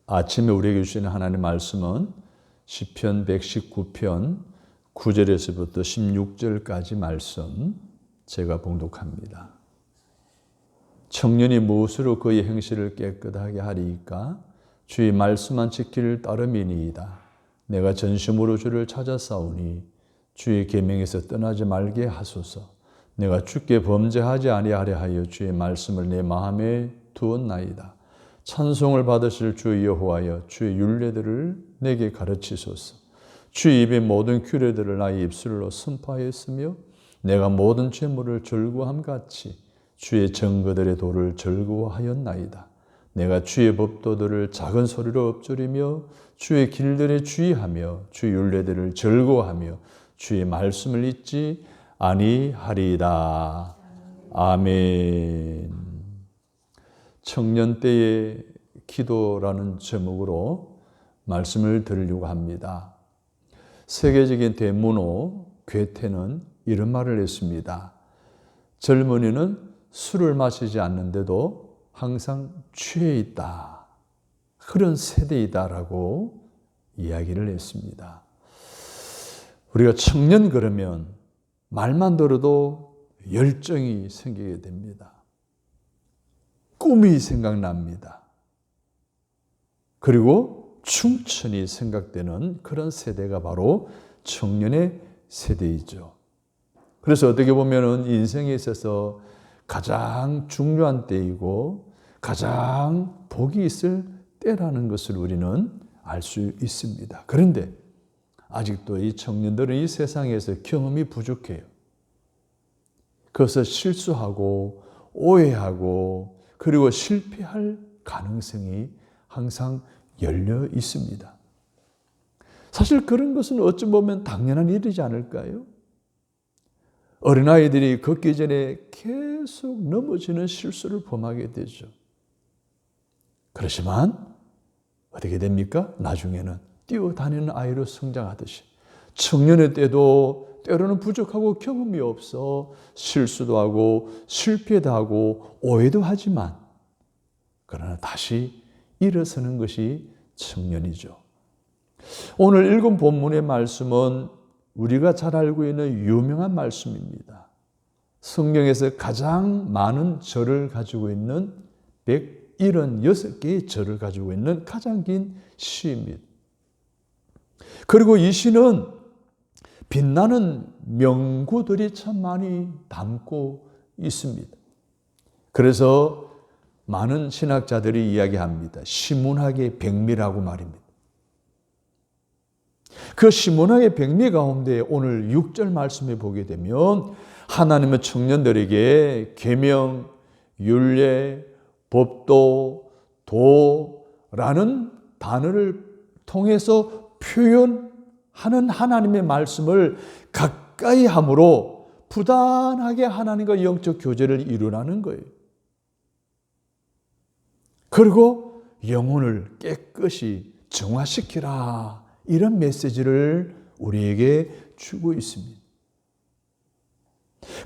아침에 우리에게 주시는 하나님의 말씀은 시편 119편 9절에서부터 16절까지 말씀 제가 봉독합니다. 청년이 무엇으로 그의 행실을 깨끗하게 하리이까? 주의 말씀만 지킬 따름이니이다. 내가 전심으로 주를 찾아싸우니 주의 계명에서 떠나지 말게 하소서. 내가 주께 범죄하지 아니하려 하여 주의 말씀을 내 마음에 두었나이다. 찬송을 받으실 주 여호와여, 주의 율례들을 내게 가르치소서. 주의 입의 모든 규례들을 나의 입술로 선포하였으며 내가 모든 죄물을 즐거워함같이 주의 증거들의 도를 즐거워하였나이다. 내가 주의 법도들을 작은 소리로 읊조리며 주의 길들에 주의하며 주의 율례들을 즐거워하며 주의 말씀을 잊지 아니하리이다. 아멘. 청년 때의 기도라는 제목으로 말씀을 드리려고 합니다. 세계적인 대문호 괴테는 이런 말을 했습니다. 젊은이는 술을 마시지 않는데도 항상 취해 있다. 그런 세대이다라고 이야기를 했습니다. 우리가 청년 그러면 말만 들어도 열정이 생기게 됩니다. 꿈이 생각납니다. 그리고 충천이 생각되는 그런 세대가 바로 청년의 세대이죠. 그래서 어떻게 보면 인생에 있어서 가장 중요한 때이고 가장 복이 있을 때라는 것을 우리는 알 수 있습니다. 그런데 아직도 이 청년들은 이 세상에서 경험이 부족해요. 그래서 실수하고 오해하고 그리고 실패할 가능성이 항상 열려 있습니다. 사실 그런 것은 어찌 보면 당연한 일이지 않을까요? 어린아이들이 걷기 전에 계속 넘어지는 실수를 범하게 되죠. 그렇지만 어떻게 됩니까? 나중에는 뛰어다니는 아이로 성장하듯이 청년의 때도 때로는 부족하고 경험이 없어 실수도 하고 실패도 하고 오해도 하지만 그러나 다시 일어서는 것이 청년이죠. 오늘 읽은 본문의 말씀은 우리가 잘 알고 있는 유명한 말씀입니다. 성경에서 가장 많은 절을 가지고 있는 176개의 절을 가지고 있는 가장 긴 시입니다. 그리고 이 시는 빛나는 명구들이 참 많이 담고 있습니다. 그래서 많은 신학자들이 이야기합니다. 시문학의 백미라고 말입니다. 그 시문학의 백미 가운데 오늘 6절 말씀에 보게 되면 하나님의 청년들에게 계명, 율례, 법도, 도라는 단어를 통해서 표현하는 하나님의 말씀을 가까이 함으로 부단하게 하나님과 영적 교제를 이루라는 거예요. 그리고 영혼을 깨끗이 정화시키라. 이런 메시지를 우리에게 주고 있습니다.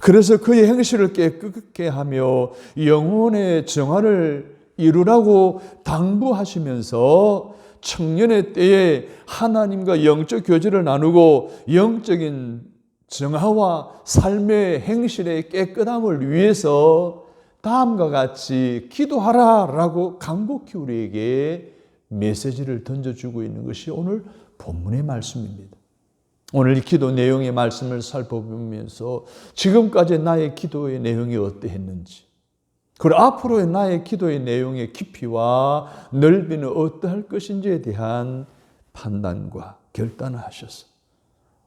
그래서 그의 행실을 깨끗게 하며 영혼의 정화를 이루라고 당부하시면서 청년의 때에 하나님과 영적 교제를 나누고 영적인 정화와 삶의 행실의 깨끗함을 위해서 다음과 같이 기도하라라고 간곡히 우리에게 메시지를 던져주고 있는 것이 오늘 본문의 말씀입니다. 오늘 이 기도 내용의 말씀을 살펴보면서 지금까지 나의 기도의 내용이 어떠했는지 그리고 앞으로의 나의 기도의 내용의 깊이와 넓이는 어떠할 것인지에 대한 판단과 결단을 하셨어요.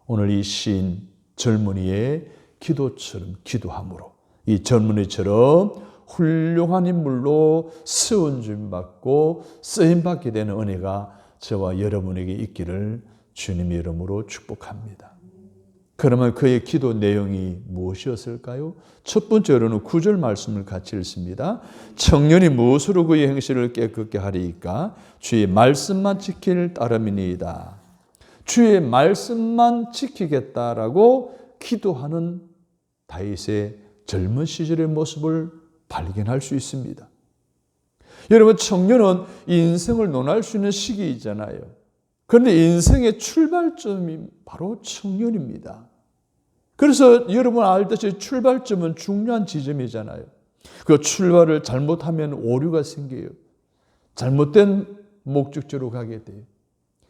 오늘 이 시인 젊은이의 기도처럼 기도함으로 이 젊은이처럼 훌륭한 인물로 세운 줄 받고 쓰임받게 되는 은혜가 저와 여러분에게 있기를 주님의 이름으로 축복합니다. 그러면 그의 기도 내용이 무엇이었을까요? 첫 번째로는 9절 말씀을 같이 읽습니다. 청년이 무엇으로 그의 행실을 깨끗게 하리이까? 주의 말씀만 지킬 따름이니이다. 주의 말씀만 지키겠다라고 기도하는 다윗의 젊은 시절의 모습을 발견할 수 있습니다. 여러분, 청년은 인생을 논할 수 있는 시기이잖아요. 그런데 인생의 출발점이 바로 청년입니다. 그래서 여러분 알듯이 출발점은 중요한 지점이잖아요. 그 출발을 잘못하면 오류가 생겨요. 잘못된 목적지로 가게 돼요.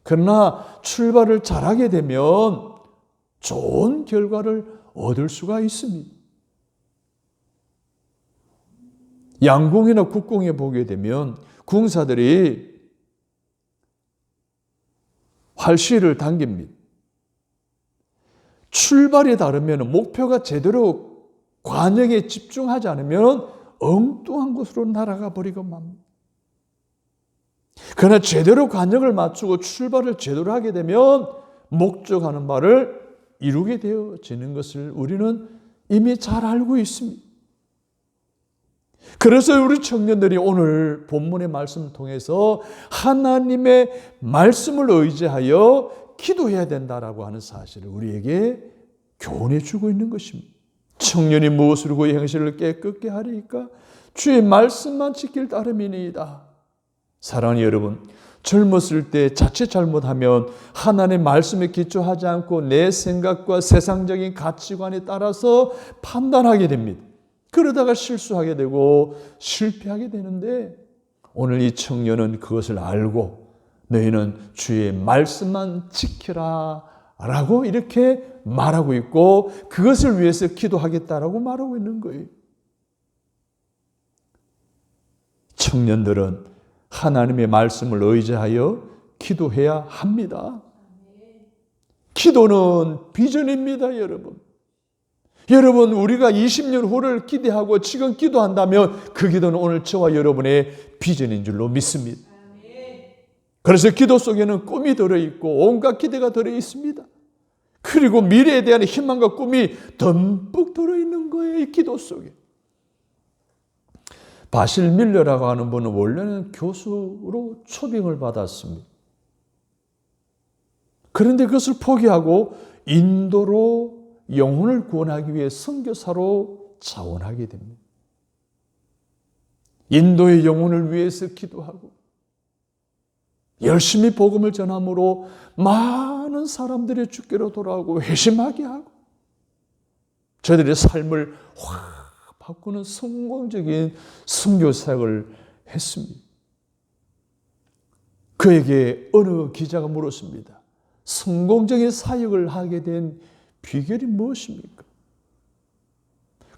그러나 출발을 잘하게 되면 좋은 결과를 얻을 수가 있습니다. 양궁이나 국궁에 보게 되면 궁사들이 활시를 당깁니다. 출발이 다르면 목표가 제대로 관역에 집중하지 않으면 엉뚱한 곳으로 날아가 버리고 맙니다. 그러나 제대로 관역을 맞추고 출발을 제대로 하게 되면 목적하는 바를 이루게 되어지는 것을 우리는 이미 잘 알고 있습니다. 그래서 우리 청년들이 오늘 본문의 말씀을 통해서 하나님의 말씀을 의지하여 기도해야 된다라고 하는 사실을 우리에게 교훈해 주고 있는 것입니다. 청년이 무엇으로 그의 행실을 깨끗게 하리이까? 주의 말씀만 지킬 따름이니이다. 사랑하는 여러분, 젊었을 때 자칫 잘못하면 하나님의 말씀에 기초하지 않고 내 생각과 세상적인 가치관에 따라서 판단하게 됩니다. 그러다가 실수하게 되고 실패하게 되는데 오늘 이 청년은 그것을 알고 너희는 주의 말씀만 지키라 라고 이렇게 말하고 있고 그것을 위해서 기도하겠다라고 말하고 있는 거예요. 청년들은 하나님의 말씀을 의지하여 기도해야 합니다. 기도는 비전입니다, 여러분. 여러분, 우리가 20년 후를 기대하고 지금 기도한다면 그 기도는 오늘 저와 여러분의 비전인 줄로 믿습니다. 그래서 기도 속에는 꿈이 들어있고 온갖 기대가 들어있습니다. 그리고 미래에 대한 희망과 꿈이 듬뿍 들어있는 거예요, 이 기도 속에. 바실 밀러라고 하는 분은 원래는 교수로 초빙을 받았습니다. 그런데 그것을 포기하고 인도로 영혼을 구원하기 위해 선교사로 자원하게 됩니다. 인도의 영혼을 위해서 기도하고 열심히 복음을 전함으로 많은 사람들이 주께로 돌아오고 회심하게 하고 저들의 삶을 확 바꾸는 성공적인 선교 사역을 했습니다. 그에게 어느 기자가 물었습니다. 성공적인 사역을 하게 된 비결이 무엇입니까?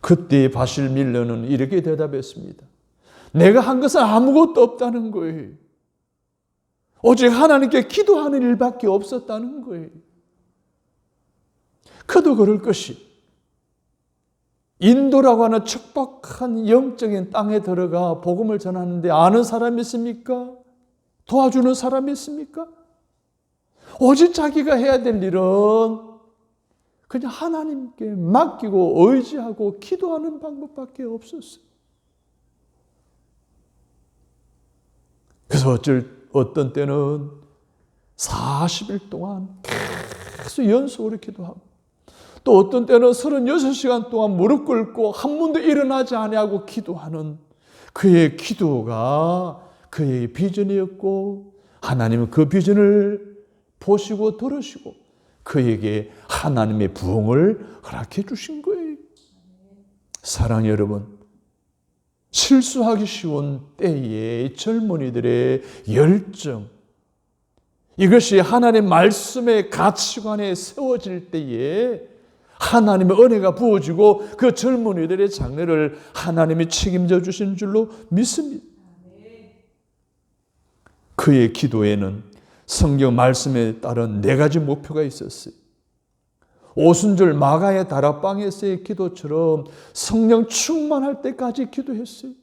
그때 바실 밀러는 이렇게 대답했습니다. 내가 한 것은 아무것도 없다는 거예요. 오직 하나님께 기도하는 일밖에 없었다는 거예요. 그도 그럴 것이 인도라고 하는 척박한 영적인 땅에 들어가 복음을 전하는데 아는 사람이 있습니까? 도와주는 사람이 있습니까? 오직 자기가 해야 될 일은 그냥 하나님께 맡기고 의지하고 기도하는 방법밖에 없었어요. 그래서 어떤 때는 40일 동안 계속 연속으로 기도하고 또 어떤 때는 36시간 동안 무릎 꿇고 한 번도 일어나지 아니하고 기도하는 그의 기도가 그의 비전이었고 하나님은 그 비전을 보시고 들으시고 그에게 하나님의 부흥을 허락해 주신 거예요. 사랑하는 여러분, 실수하기 쉬운 때에 젊은이들의 열정, 이것이 하나님의 말씀의 가치관에 세워질 때에 하나님의 은혜가 부어지고 그 젊은이들의 장래를 하나님이 책임져 주신 줄로 믿습니다. 그의 기도에는 성경 말씀에 따른 4가지 목표가 있었어요. 오순절 마가의 다락방에서의 기도처럼 성령 충만할 때까지 기도했어요.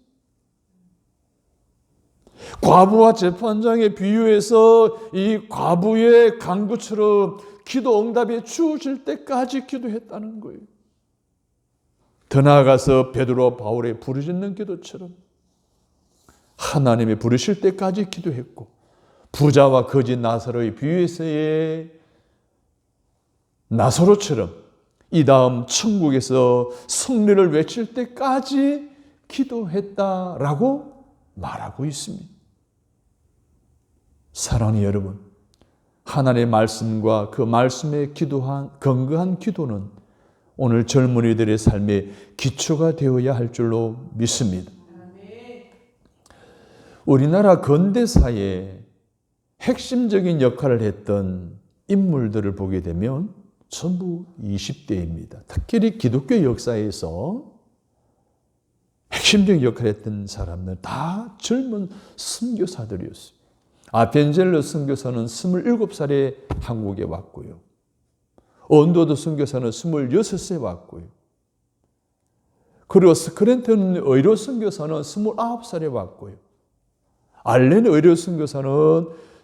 과부와 재판장의 비유에서 이 과부의 간구처럼 기도 응답이 주어질 때까지 기도했다는 거예요. 더 나아가서 베드로와 바울의 부르짖는 기도처럼 하나님이 부르실 때까지 기도했고 부자와 거지 나사로의 비유에서의 나사로처럼 이 다음 천국에서 승리를 외칠 때까지 기도했다라고 말하고 있습니다. 사랑하는 여러분, 하나님의 말씀과 그 말씀에 근거한 기도는 오늘 젊은이들의 삶의 기초가 되어야 할 줄로 믿습니다. 우리나라 근대사에 핵심적인 역할을 했던 인물들을 보게 되면 전부 20대입니다. 특히 기독교 역사에서 핵심적인 역할을 했던 사람들 다 젊은 선교사들이었어요. 아벤젤러 선교사는 27살에 한국에 왔고요. 언도드 선교사는 26세에 왔고요. 그리고 스크랜턴 의료 선교사는 29살에 왔고요. 알렌 의료 선교사는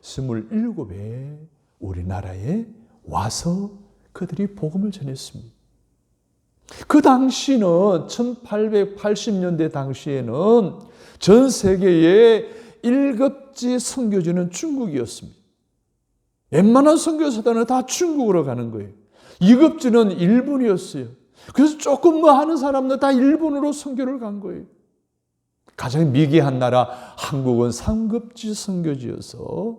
27에 우리나라에 와서 그들이 복음을 전했습니다. 그 당시는 1880년대 당시에는 전 세계의 1급지 선교지는 중국이었습니다. 웬만한 선교사들은 다 중국으로 가는 거예요. 2급지는 일본이었어요. 그래서 조금 뭐 하는 사람들 다 일본으로 선교를 간 거예요. 가장 미개한 나라 한국은 3급지 선교지여서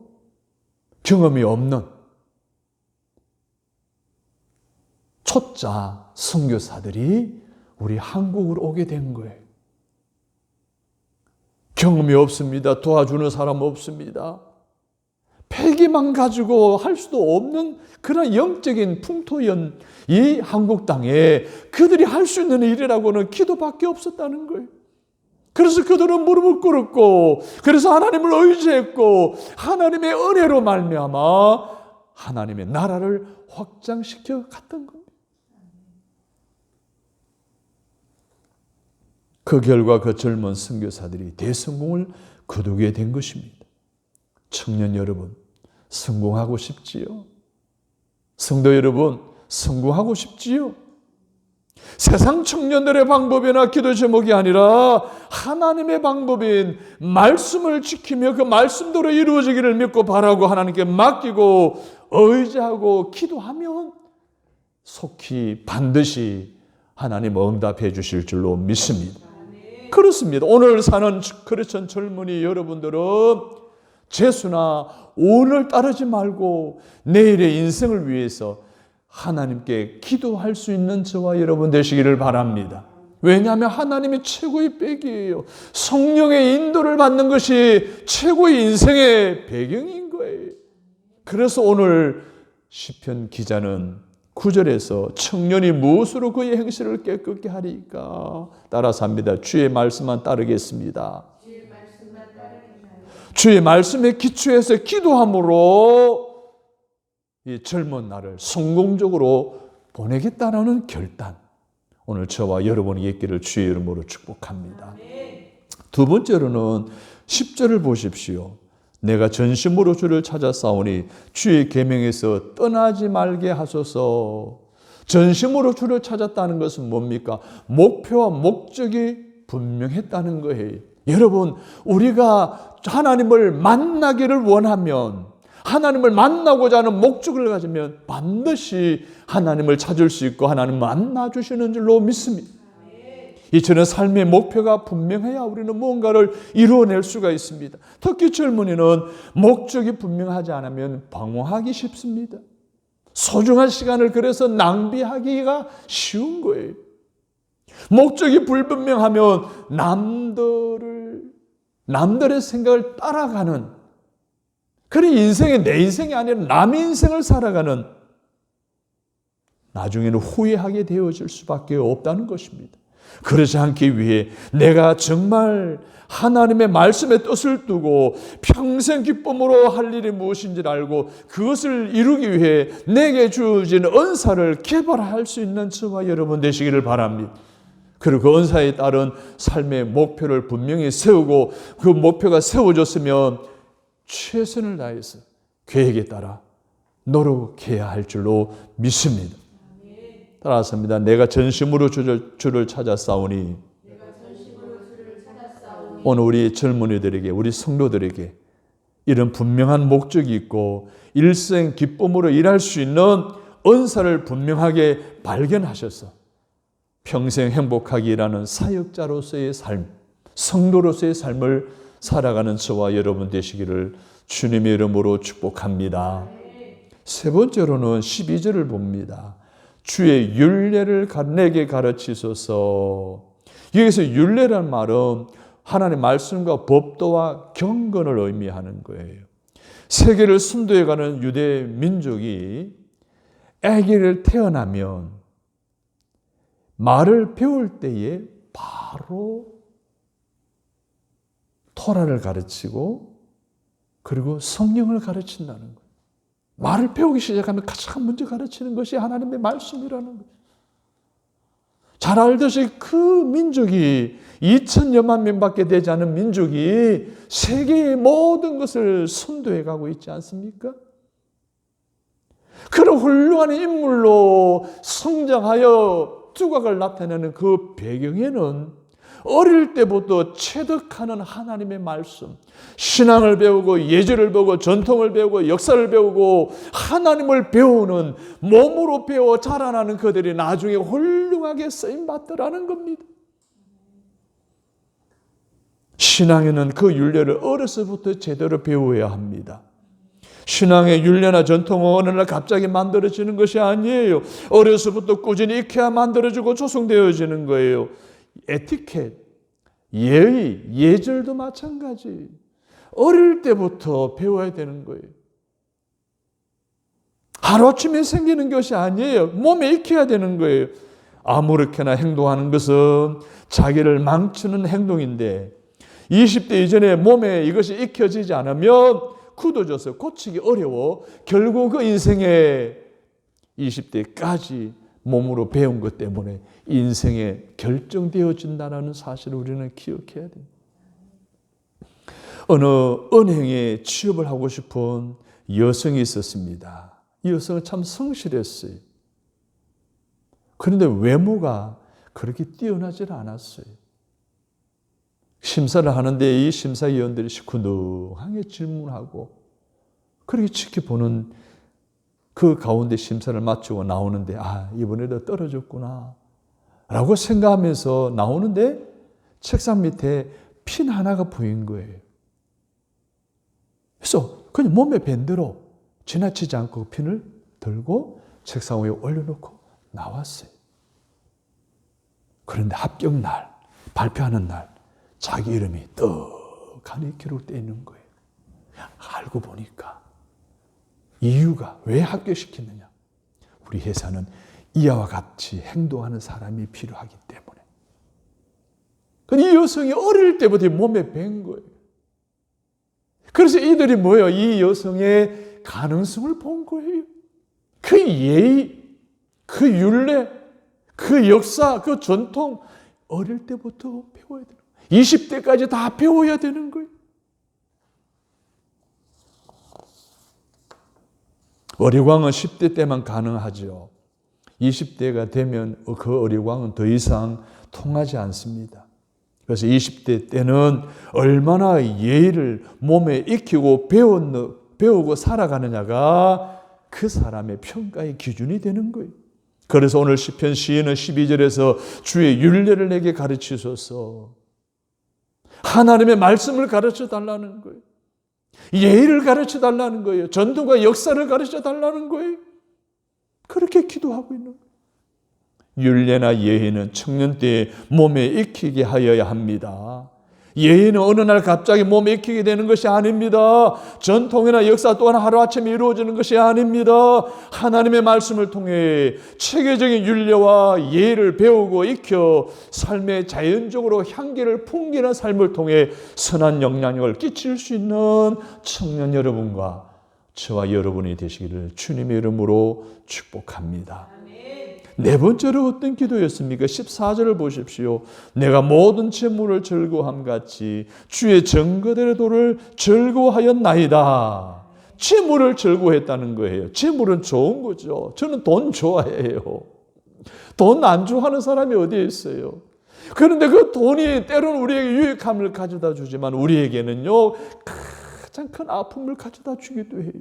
경험이 없는 초짜 선교사들이 우리 한국으로 오게 된 거예요. 경험이 없습니다. 도와주는 사람 없습니다. 패기만 가지고 할 수도 없는 그런 영적인 풍토연 이 한국 땅에 그들이 할 수 있는 일이라고는 기도밖에 없었다는 거예요. 그래서 그들은 무릎을 꿇었고, 그래서 하나님을 의지했고, 하나님의 은혜로 말미암아 하나님의 나라를 확장시켜 갔던 겁니다. 그 결과 그 젊은 선교사들이 대성공을 거두게 된 것입니다. 청년 여러분, 성공하고 싶지요? 성도 여러분, 성공하고 싶지요? 세상 청년들의 방법이나 기도 제목이 아니라 하나님의 방법인 말씀을 지키며 그 말씀대로 이루어지기를 믿고 바라고 하나님께 맡기고 의지하고 기도하면 속히 반드시 하나님 응답해 주실 줄로 믿습니다. 그렇습니다. 오늘 사는 크리스천 젊은이 여러분들은 재수나 오늘 따르지 말고 내일의 인생을 위해서 하나님께 기도할 수 있는 저와 여러분 되시기를 바랍니다. 왜냐하면 하나님이 최고의 백이에요. 성령의 인도를 받는 것이 최고의 인생의 배경인 거예요. 그래서 오늘 시편 기자는 9절에서 청년이 무엇으로 그의 행실을 깨끗게 하리까? 따라서 합니다. 주의 말씀만 따르겠습니다. 주의 말씀에 기초해서 기도함으로 이 젊은 날을 성공적으로 보내겠다는 결단. 오늘 저와 여러분이 있기를 주의 이름으로 축복합니다. 두 번째로는 10절을 보십시오. 내가 전심으로 주를 찾아 싸우니 주의 계명에서 떠나지 말게 하소서. 전심으로 주를 찾았다는 것은 뭡니까? 목표와 목적이 분명했다는 거예요. 여러분, 우리가 하나님을 만나기를 원하면, 하나님을 만나고자 하는 목적을 가지면 반드시 하나님을 찾을 수 있고 하나님 만나주시는 줄로 믿습니다. 이처럼 삶의 목표가 분명해야 우리는 무언가를 이루어낼 수가 있습니다. 특히 젊은이는 목적이 분명하지 않으면 방황하기 쉽습니다. 소중한 시간을 그래서 낭비하기가 쉬운 거예요. 목적이 불분명하면 남들의 생각을 따라가는, 그런 인생이 내 인생이 아니라 남의 인생을 살아가는, 나중에는 후회하게 되어질 수밖에 없다는 것입니다. 그러지 않기 위해 내가 정말 하나님의 말씀에 뜻을 두고 평생 기쁨으로 할 일이 무엇인지를 알고 그것을 이루기 위해 내게 주어진 은사를 개발할 수 있는 저와 여러분 되시기를 바랍니다. 그리고 그 은사에 따른 삶의 목표를 분명히 세우고 그 목표가 세워졌으면 최선을 다해서 계획에 따라 노력해야 할 줄로 믿습니다. 따라서입니다. 내가 전심으로 주를 찾아 싸우니. 오늘 우리 젊은이들에게, 우리 성도들에게 이런 분명한 목적이 있고 일생 기쁨으로 일할 수 있는 은사를 분명하게 발견하셔서 평생 행복하게 일하는 사역자로서의 삶, 성도로서의 삶을 살아가는 저와 여러분 되시기를 주님의 이름으로 축복합니다. 세 번째로는 12절을 봅니다. 주의 율례를 내게 가르치소서. 여기서 율례란 말은 하나님의 말씀과 법도와 경건을 의미하는 거예요. 세계를 순도해가는 유대 민족이 아기를 태어나면 말을 배울 때에 바로 토라를 가르치고 그리고 성령을 가르친다는 거예요. 말을 배우기 시작하면 가장 먼저 가르치는 것이 하나님의 말씀이라는 거예요. 잘 알듯이 그 민족이 2천여만 명밖에 되지 않은 민족이 세계의 모든 것을 선도해 가고 있지 않습니까? 그런 훌륭한 인물로 성장하여 두각을 나타내는 그 배경에는 어릴 때부터 체득하는 하나님의 말씀, 신앙을 배우고 예절을 배우고 전통을 배우고 역사를 배우고 하나님을 배우는 몸으로 배워 자라나는 그들이 나중에 훌륭하게 쓰임받더라는 겁니다. 신앙에는 그 율례를 어려서부터 제대로 배워야 합니다. 신앙의 율례나 전통은 어느 날 갑자기 만들어지는 것이 아니에요. 어려서부터 꾸준히 익혀야 만들어지고 조성되어지는 거예요. 에티켓, 예의, 예절도 마찬가지. 어릴 때부터 배워야 되는 거예요. 하루아침에 생기는 것이 아니에요. 몸에 익혀야 되는 거예요. 아무렇게나 행동하는 것은 자기를 망치는 행동인데 20대 이전에 몸에 이것이 익혀지지 않으면 굳어져서 고치기 어려워 결국 그 인생에 20대까지 몸으로 배운 것 때문에 인생에 결정되어진다는 사실을 우리는 기억해야 됩니다. 어느 은행에 취업을 하고 싶은 여성이 있었습니다. 이 여성은 참 성실했어요. 그런데 외모가 그렇게 뛰어나질 않았어요. 심사를 하는데 이 심사위원들이 시큰둥하게 질문하고 그렇게 지켜보는 그 가운데 심사를 마치고 나오는데 이번에도 떨어졌구나 라고 생각하면서 나오는데 책상 밑에 핀 하나가 보인 거예요. 그래서 그냥 몸에 밴대로 지나치지 않고 핀을 들고 책상 위에 올려놓고 나왔어요. 그런데 합격 날, 발표하는 날 자기 이름이 떡하니 기록되어 있는 거예요. 알고 보니까 이유가 왜 합격시켰느냐? 우리 회사는 이와 같이 행동하는 사람이 필요하기 때문에. 근데 이 여성이 어릴 때부터 몸에 밴 거예요. 그래서 이들이 뭐예요? 이 여성의 가능성을 본 거예요. 그 예의, 그 율례, 그 역사, 그 전통 어릴 때부터 배워야 돼요. 20대까지 다 배워야 되는 거예요. 어리광은 10대 때만 가능하죠. 20대가 되면 그 어리광은 더 이상 통하지 않습니다. 그래서 20대 때는 얼마나 예의를 몸에 익히고 배우고 살아가느냐가 그 사람의 평가의 기준이 되는 거예요. 그래서 오늘 시편 시인은 12절에서 주의 율례를 내게 가르치소서. 하나님의 말씀을 가르쳐 달라는 거예요. 예의를 가르쳐 달라는 거예요. 전통과 역사를 가르쳐 달라는 거예요. 그렇게 기도하고 있는 거예요. 율례나 예의는 청년 때에 몸에 익히게 하여야 합니다. 예의는 어느 날 갑자기 몸에 익히게 되는 것이 아닙니다. 전통이나 역사 또한 하루아침에 이루어지는 것이 아닙니다. 하나님의 말씀을 통해 체계적인 율례와 예의를 배우고 익혀 삶에 자연적으로 향기를 풍기는 삶을 통해 선한 영향력을 끼칠 수 있는 청년 여러분과 저와 여러분이 되시기를 주님의 이름으로 축복합니다. 네 번째로 어떤 기도였습니까? 14절을 보십시오. 내가 모든 재물을 즐거워함 같이 주의 정거들의 도를 즐거워하였나이다. 재물을 즐거워했다는 거예요. 재물은 좋은 거죠. 저는 돈 좋아해요. 돈 안 좋아하는 사람이 어디에 있어요? 그런데 그 돈이 때로는 우리에게 유익함을 가져다 주지만 우리에게는요 가장 큰 아픔을 가져다 주기도 해요.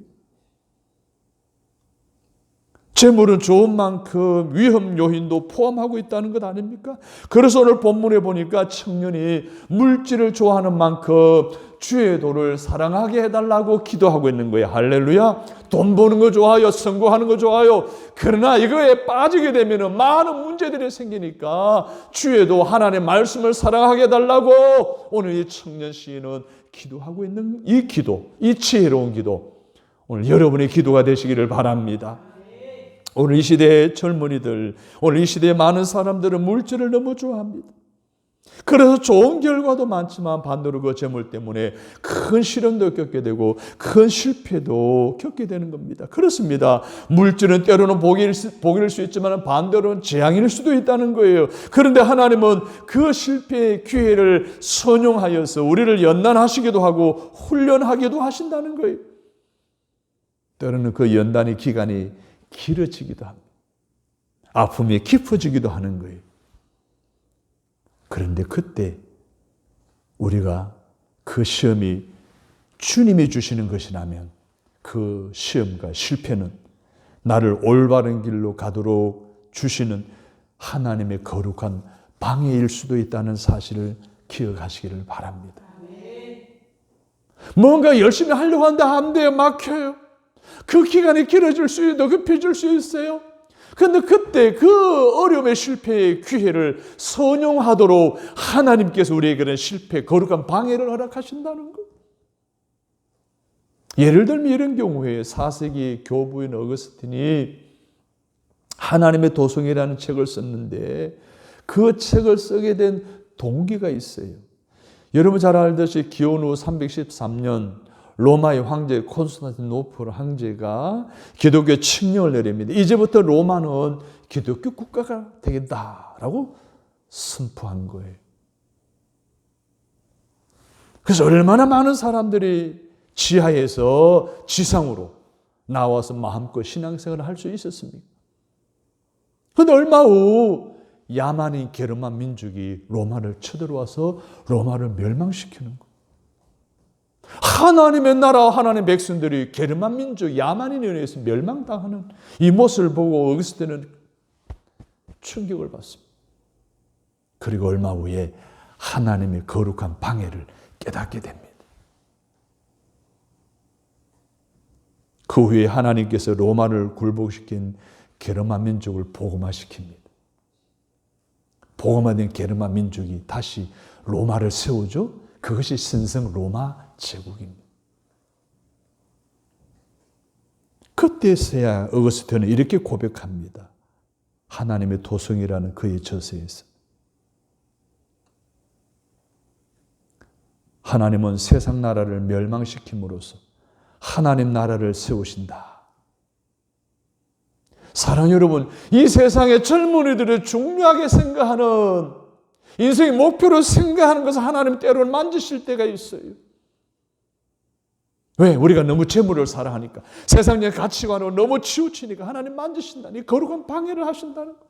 재물은 좋은 만큼 위험 요인도 포함하고 있다는 것 아닙니까? 그래서 오늘 본문에 보니까 청년이 물질을 좋아하는 만큼 주의 도를 사랑하게 해달라고 기도하고 있는 거예요. 할렐루야. 돈 버는 거 좋아요. 성공하는 거 좋아요. 그러나 이거에 빠지게 되면 많은 문제들이 생기니까 주의 도 하나님의 말씀을 사랑하게 해달라고 오늘 이 청년 시인은 기도하고 있는 이 기도, 이 지혜로운 기도, 오늘 여러분의 기도가 되시기를 바랍니다. 오늘 이 시대의 젊은이들, 오늘 이 시대의 많은 사람들은 물질을 너무 좋아합니다. 그래서 좋은 결과도 많지만 반대로 그 재물 때문에 큰 시련도 겪게 되고 큰 실패도 겪게 되는 겁니다. 그렇습니다. 물질은 때로는 복일 수 있지만 반대로는 재앙일 수도 있다는 거예요. 그런데 하나님은 그 실패의 기회를 선용하여서 우리를 연단하시기도 하고 훈련하기도 하신다는 거예요. 때로는 그 연단의 기간이 길어지기도 합니다. 아픔이 깊어지기도 하는 거예요. 그런데 그때 우리가 그 시험이 주님이 주시는 것이라면 그 시험과 실패는 나를 올바른 길로 가도록 주시는 하나님의 거룩한 방해일 수도 있다는 사실을 기억하시기를 바랍니다. 뭔가 열심히 하려고 하는데 안 돼요. 막혀요. 그 기간이 길어질 수 있어요. 급해질 수 있어요. 그런데 그때 그 어려움의 실패의 기회를 선용하도록 하나님께서 우리에게 그런 실패, 거룩한 방해를 허락하신다는 것. 예를 들면 이런 경우에 4세기 교부인 어거스틴이 하나님의 도성이라는 책을 썼는데 그 책을 쓰게 된 동기가 있어요. 여러분 잘 알듯이 기원 후 313년 로마의 황제 콘스탄티노플 황제가 기독교 칙령을 내립니다. 이제부터 로마는 기독교 국가가 되겠다라고 선포한 거예요. 그래서 얼마나 많은 사람들이 지하에서 지상으로 나와서 마음껏 신앙생활을 할 수 있었습니까? 그런데 얼마 후 야만인 게르만 민족이 로마를 쳐들어와서 로마를 멸망시키는 거예요. 하나님의 나라, 하나님의 백성들이 게르만 민족, 야만인에 의해서 멸망당하는 이 모습을 보고 어거스틴은 충격을 받습니다. 그리고 얼마 후에 하나님의 거룩한 방해를 깨닫게 됩니다. 그 후에 하나님께서 로마를 굴복시킨 게르만 민족을 복음화시킵니다. 복음화된 게르만 민족이 다시 로마를 세우죠. 그것이 신성 로마 제국입니다. 그때서야 어거스틴은 이렇게 고백합니다. 하나님의 도성이라는 그의 저서에서 하나님은 세상 나라를 멸망시킴으로써 하나님 나라를 세우신다. 사랑하는 여러분, 이 세상의 젊은이들이 중요하게 생각하는 인생의 목표로 생각하는 것을 하나님 때로는 만지실 때가 있어요. 왜? 우리가 너무 재물을 사랑하니까, 세상의 가치관으로 너무 치우치니까 하나님 만지신다니, 거룩한 방해를 하신다는 거.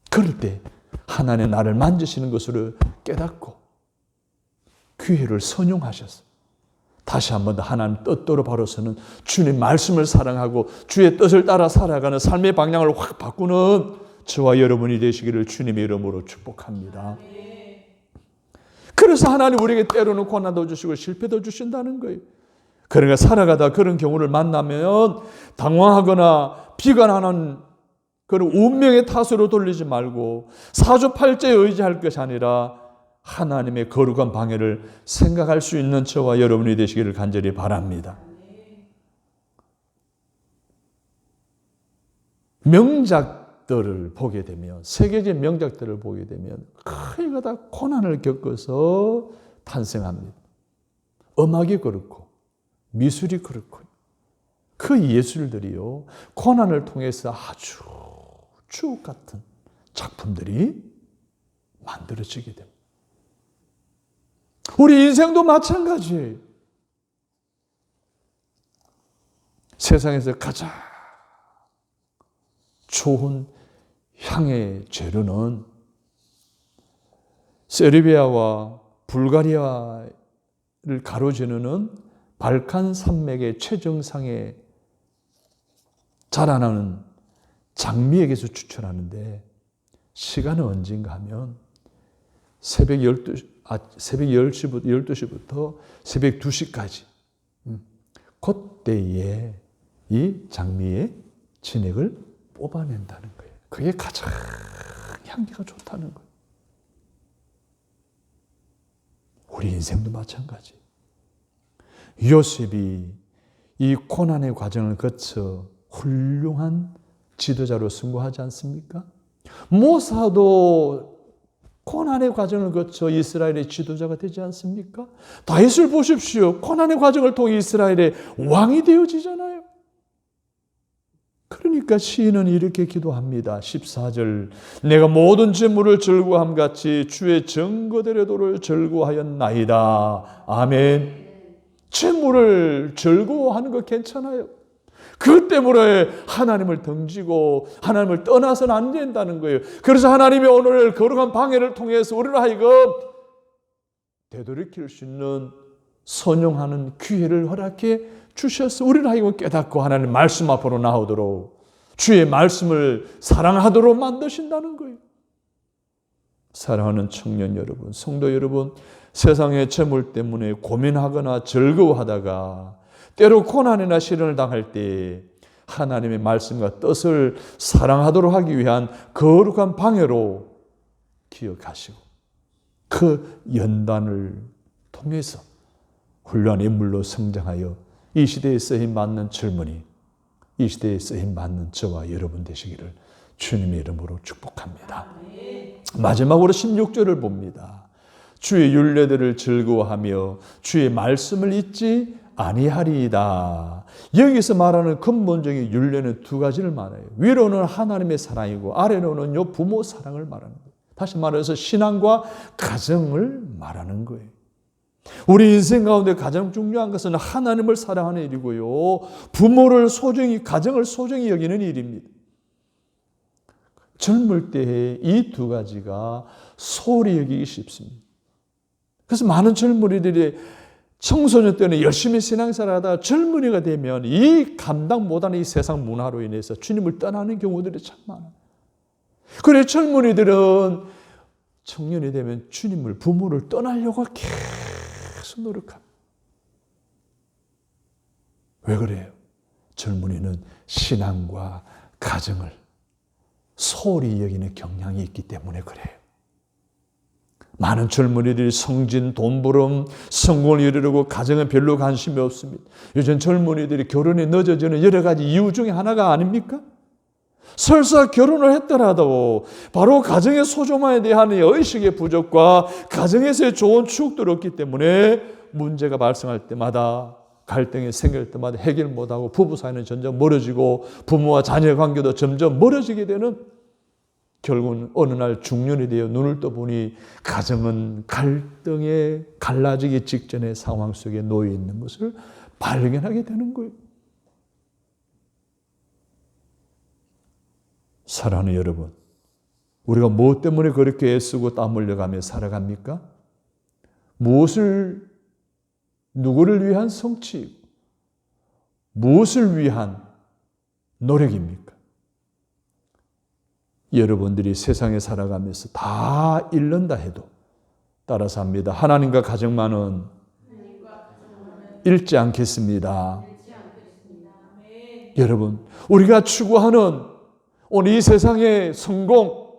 그럴 때 하나님 나를 만지시는 것으로 깨닫고 기회를 선용하셔서 다시 한 번 더 하나님 뜻대로 바로서는 주님 말씀을 사랑하고 주의 뜻을 따라 살아가는 삶의 방향을 확 바꾸는 저와 여러분이 되시기를 주님의 이름으로 축복합니다. 그래서 하나님 우리에게 때로는 고난도 주시고 실패도 주신다는 거예요. 그러니까 살아가다 그런 경우를 만나면 당황하거나 비관하는 그런 운명의 탓으로 돌리지 말고 사주팔자에 의지할 것이 아니라 하나님의 거룩한 방해를 생각할 수 있는 저와 여러분이 되시기를 간절히 바랍니다. 명작들을 보게 되면, 세계적 명작들을 보게 되면 거의 다 고난을 겪어서 탄생합니다. 음악이 그렇고 미술이 그렇고 그 예술들이요 고난을 통해서 아주 주옥 같은 작품들이 만들어지게 됩니다. 우리 인생도 마찬가지예요. 세상에서 가장 좋은 향의 재료는 세르비아와 불가리아를 가로지르는 발칸 산맥의 최정상에 자라나는 장미에게서 추천하는데 시간은 언젠가 하면 새벽 10시부터 새벽 2시까지 그때에 이 장미의 진액을 뽑아낸다는 거예요. 그게 가장 향기가 좋다는 거예요. 우리 인생도 마찬가지. 요셉이 이 고난의 과정을 거쳐 훌륭한 지도자로 승부하지 않습니까? 모사도 고난의 과정을 거쳐 이스라엘의 지도자가 되지 않습니까? 다윗을 보십시오. 고난의 과정을 통해 이스라엘의 왕이 되어지잖아요. 그러니까 시인은 이렇게 기도합니다. 14절 내가 모든 재물을 즐거워함 같이 주의 증거대로도를 즐거워하였나이다. 아멘. 재물을 즐거워하는 거 괜찮아요. 그것 때문에 하나님을 등지고 하나님을 떠나서는 안 된다는 거예요. 그래서 하나님이 오늘 거룩한 방해를 통해서 우리를 하여금 되돌이킬 수 있는 선용하는 기회를 허락해 주셔서 우리를 하여금 깨닫고 하나님 말씀 앞으로 나오도록 주의 말씀을 사랑하도록 만드신다는 거예요. 사랑하는 청년 여러분, 성도 여러분, 세상의 재물 때문에 고민하거나 즐거워하다가 때로 고난이나 시련을 당할 때 하나님의 말씀과 뜻을 사랑하도록 하기 위한 거룩한 방해로 기억하시고 그 연단을 통해서 훌륭한 인물로 성장하여 이 시대에 쓰임 받는 젊은이, 이 시대에 쓰임 받는 저와 여러분 되시기를 주님의 이름으로 축복합니다. 마지막으로 16절을 봅니다. 주의 율례들을 즐거워하며 주의 말씀을 잊지 아니하리이다. 여기서 말하는 근본적인 율례는 두 가지를 말해요. 위로는 하나님의 사랑이고 아래로는 부모 사랑을 말하는 거예요. 다시 말해서 신앙과 가정을 말하는 거예요. 우리 인생 가운데 가장 중요한 것은 하나님을 사랑하는 일이고요. 부모를 소중히, 가정을 소중히 여기는 일입니다. 젊을 때에 이 두 가지가 소홀히 여기기 쉽습니다. 그래서 많은 젊은이들이 청소년 때는 열심히 신앙생활 하다가 젊은이가 되면 이 감당 못하는 이 세상 문화로 인해서 주님을 떠나는 경우들이 참 많아요. 그래 젊은이들은 청년이 되면 주님을, 부모를 떠나려고 계속 노력합니다. 왜 그래요? 젊은이는 신앙과 가정을 소홀히 여기는 경향이 있기 때문에 그래요. 많은 젊은이들이 성진, 돈벌음, 성공을 이루려고 가정에 별로 관심이 없습니다. 요즘 젊은이들이 결혼이 늦어지는 여러 가지 이유 중에 하나가 아닙니까? 설사 결혼을 했더라도 바로 가정의 소중함에 대한 의식의 부족과 가정에서의 좋은 추억들이 없기 때문에 문제가 발생할 때마다, 갈등이 생길 때마다 해결 못하고 부부 사이는 점점 멀어지고 부모와 자녀 관계도 점점 멀어지게 되는, 결국은 어느 날 중년이 되어 눈을 떠보니 가정은 갈등에 갈라지기 직전의 상황 속에 놓여 있는 것을 발견하게 되는 거예요. 사랑하는 여러분, 우리가 무엇 때문에 그렇게 애쓰고 땀 흘려가며 살아갑니까? 무엇을, 누구를 위한 성취, 무엇을 위한 노력입니까? 여러분들이 세상에 살아가면서 다 잃는다 해도 따라서 합니다. 하나님과 가정만은 잃지 않겠습니다. 여러분, 우리가 추구하는 오늘 이 세상의 성공,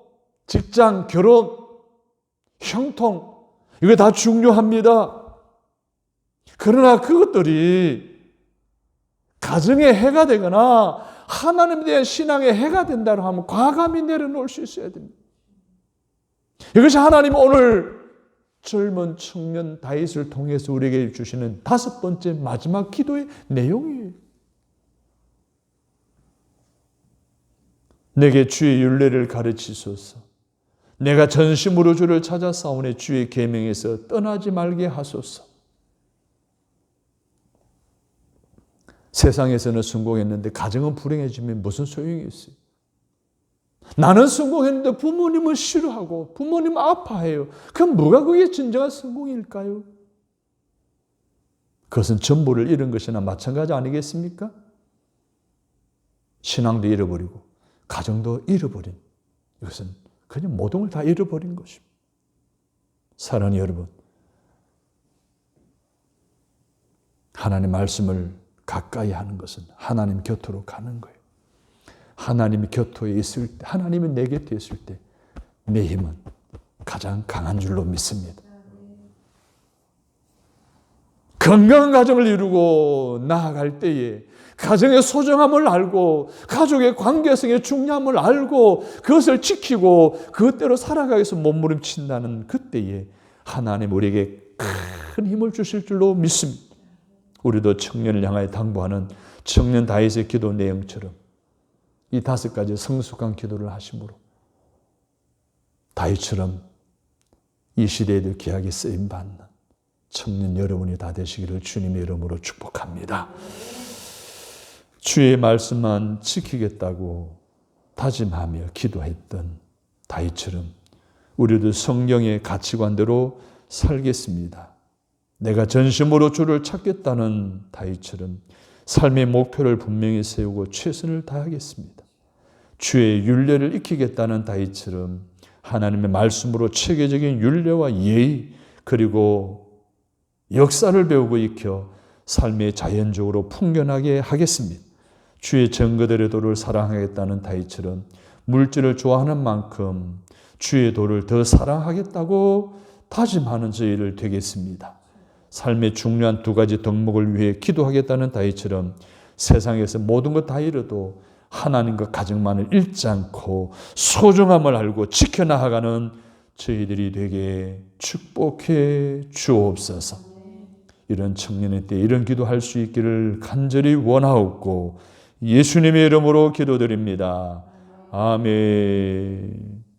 직장, 결혼, 형통, 이거 다 중요합니다. 그러나 그것들이 가정에 해가 되거나 하나님에 대한 신앙에 해가 된다고 하면 과감히 내려놓을 수 있어야 됩니다. 이것이 하나님 오늘 젊은 청년 다윗을 통해서 우리에게 주시는 다섯 번째 마지막 기도의 내용이에요. 내게 주의 율례를 가르치소서. 내가 전심으로 주를 찾아 싸우니 주의 계명에서 떠나지 말게 하소서. 세상에서는 성공했는데 가정은 불행해지면 무슨 소용이 있어요? 나는 성공했는데 부모님은 싫어하고 부모님은 아파해요. 그럼 뭐가 그게 진정한 성공일까요? 그것은 전부를 잃은 것이나 마찬가지 아니겠습니까? 신앙도 잃어버리고 가정도 잃어버린, 이것은 그냥 모든 걸 다 잃어버린 것입니다. 사랑하는 여러분, 하나님의 말씀을 가까이 하는 것은 하나님 곁으로 가는 거예요. 하나님의 곁에 있을 때, 하나님이 내 곁에 있을 때 내 힘은 가장 강한 줄로 믿습니다. 건강한 가정을 이루고 나아갈 때에 가정의 소중함을 알고 가족의 관계성의 중요함을 알고 그것을 지키고 그것대로 살아가기 위해서 몸부림친다는 그때에 하나님 우리에게 큰 힘을 주실 줄로 믿습니다. 우리도 청년을 향하여 당부하는 청년 다윗의 기도 내용처럼 이 5가지 성숙한 기도를 하심으로 다윗처럼 이 시대에도 귀하게 쓰임받는 청년 여러분이 다 되시기를 주님의 이름으로 축복합니다. 주의 말씀만 지키겠다고 다짐하며 기도했던 다윗처럼 우리도 성경의 가치관대로 살겠습니다. 내가 전심으로 주를 찾겠다는 다윗처럼 삶의 목표를 분명히 세우고 최선을 다하겠습니다. 주의 율례를 익히겠다는 다윗처럼 하나님의 말씀으로 체계적인 율례와 예의 그리고 역사를 배우고 익혀 삶에 자연적으로 풍겨나게 하겠습니다. 주의 증거들의 도를 사랑하겠다는 다윗처럼 물질을 좋아하는 만큼 주의 도를 더 사랑하겠다고 다짐하는 저희들 되겠습니다. 삶의 중요한 2가지 덕목을 위해 기도하겠다는 다윗처럼 세상에서 모든 것 다 잃어도 하나님과 가정만을 잃지 않고 소중함을 알고 지켜나가는 저희들이 되게 축복해 주옵소서. 이런 청년의 때 이런 기도할 수 있기를 간절히 원하옵고 예수님의 이름으로 기도드립니다. 아멘.